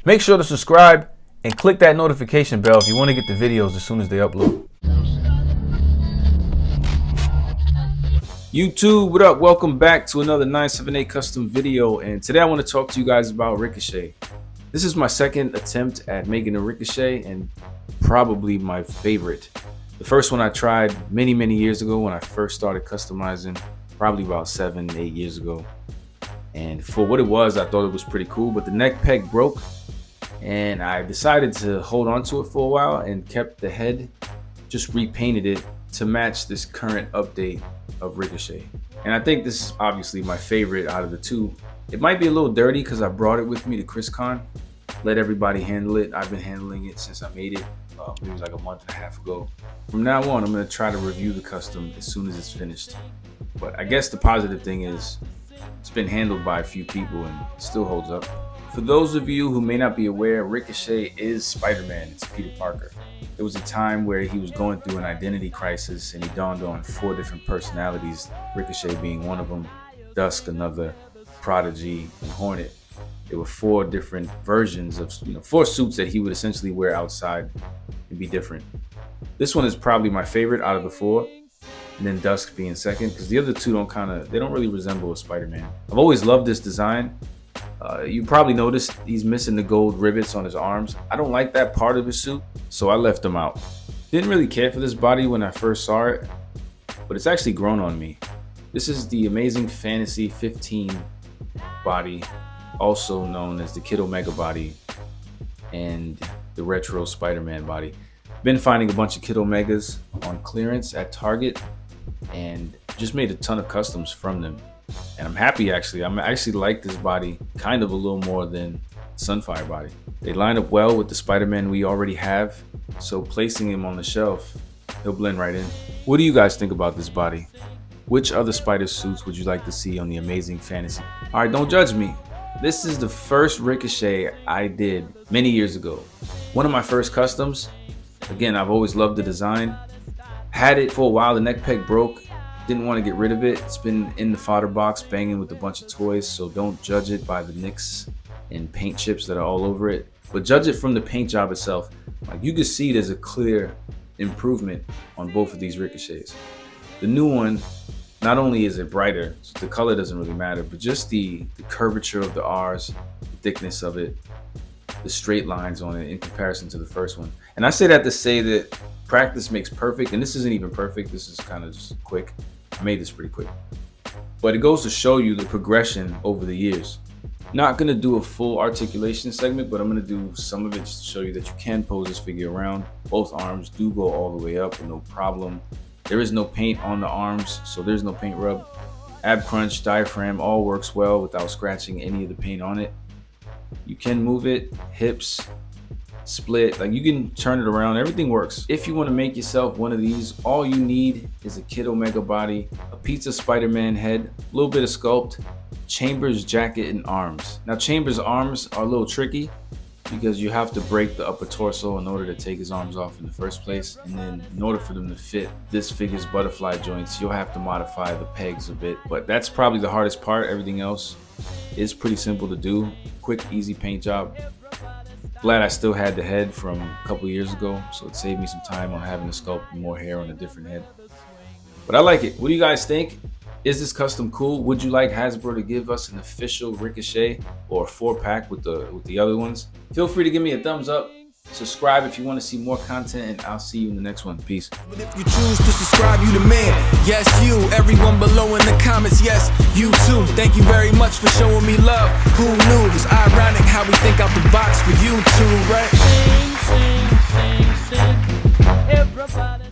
Make sure to subscribe and click that notification bell if you want to get the videos as soon as they upload. YouTube, what up? Welcome back to another 978 custom video, and today I want to talk to you guys about Ricochet. This is my second attempt at making a Ricochet and probably my favorite. The first one I tried many years ago when I first started customizing, probably about 7-8 years ago. And for what it was, I thought it was pretty cool, but the neck peg broke and I decided to hold on to it for a while and kept the head, just repainted it to match this current update of Ricochet. And I think this is obviously my favorite out of the two. It might be a little dirty because I brought it with me to ChrisCon, let everybody handle it. I've been handling it since I made it, maybe like a month and a half ago. From now on, I'm gonna try to review the custom as soon as it's finished. But I guess the positive thing is it's been handled by a few people and it still holds up. For those of you who may not be aware, Ricochet is Spider-Man. It's Peter Parker. There was a time where he was going through an identity crisis and he dawned on 4 different personalities, Ricochet being one of them, Dusk another, Prodigy, and Hornet. There were 4 different versions of, 4 suits that he would essentially wear outside and be different. This one is probably my favorite out of the 4, and then Dusk being second, because the other 2 they don't really resemble a Spider-Man. I've always loved this design. You probably noticed he's missing the gold rivets on his arms. I don't like that part of his suit, so I left them out. Didn't really care for this body when I first saw it, but it's actually grown on me. This is the Amazing Fantasy 15 body, also known as the Kid Omega body and the Retro Spider-Man body. Been finding a bunch of Kid Omegas on clearance at Target and just made a ton of customs from them. And I'm happy actually. I'm actually like this body kind of a little more than Sunfire body. They line up well with the Spider-Man we already have, so placing him on the shelf, he'll blend right in. What do you guys think about this body? Which other Spider suits would you like to see on the Amazing Fantasy? Alright, don't judge me. This is the first Ricochet I did many years ago. One of my first customs. Again, I've always loved the design. Had it for a while, the neck peg broke. Didn't want to get rid of it. It's been in the fodder box banging with a bunch of toys, so don't judge it by the nicks and paint chips that are all over it, but judge it from the paint job itself. Like, you can see there's a clear improvement on both of these Ricochets. The new one, not only is it brighter, so the color doesn't really matter, but just the curvature of the R's, the thickness of it, the straight lines on it in comparison to the first one. And I say that to say that practice makes perfect, and this isn't even perfect. This is kind of just quick. I made this pretty quick, but it goes to show you the progression over the years. Not gonna do a full articulation segment, but I'm gonna do some of it just to show you that you can pose this figure around. Both arms do go all the way up with no problem. There is no paint on the arms, so there's no paint rub. Ab crunch, diaphragm, all works well without scratching any of the paint on it. You can move it, hips, split, like you can turn it around, everything works. If you want to make yourself one of these, all you need is a Kid Omega body, a pizza Spider-Man head, a little bit of sculpt, Chambers jacket and arms. Now Chambers arms are a little tricky because you have to break the upper torso in order to take his arms off in the first place, and then in order for them to fit this figure's butterfly joints, you'll have to modify the pegs a bit, but that's probably the hardest part. Everything else is pretty simple to do. Quick, easy paint job. Glad I still had the head from a couple years ago, so it saved me some time on having to sculpt more hair on a different head. But I like it. What do you guys think? Is this custom cool? Would you like Hasbro to give us an official Ricochet or a 4-pack with the other ones? Feel free to give me a thumbs up. Subscribe if you want to see more content, and I'll see you in the next one. Peace. But if you choose to subscribe, you the man. Yes, you. Everyone below in the comments, yes, you too. Thank you very much for showing me love. Who knew? It's ironic how we think out the box for you too, right? Sing, sing, sing, sing. Everybody.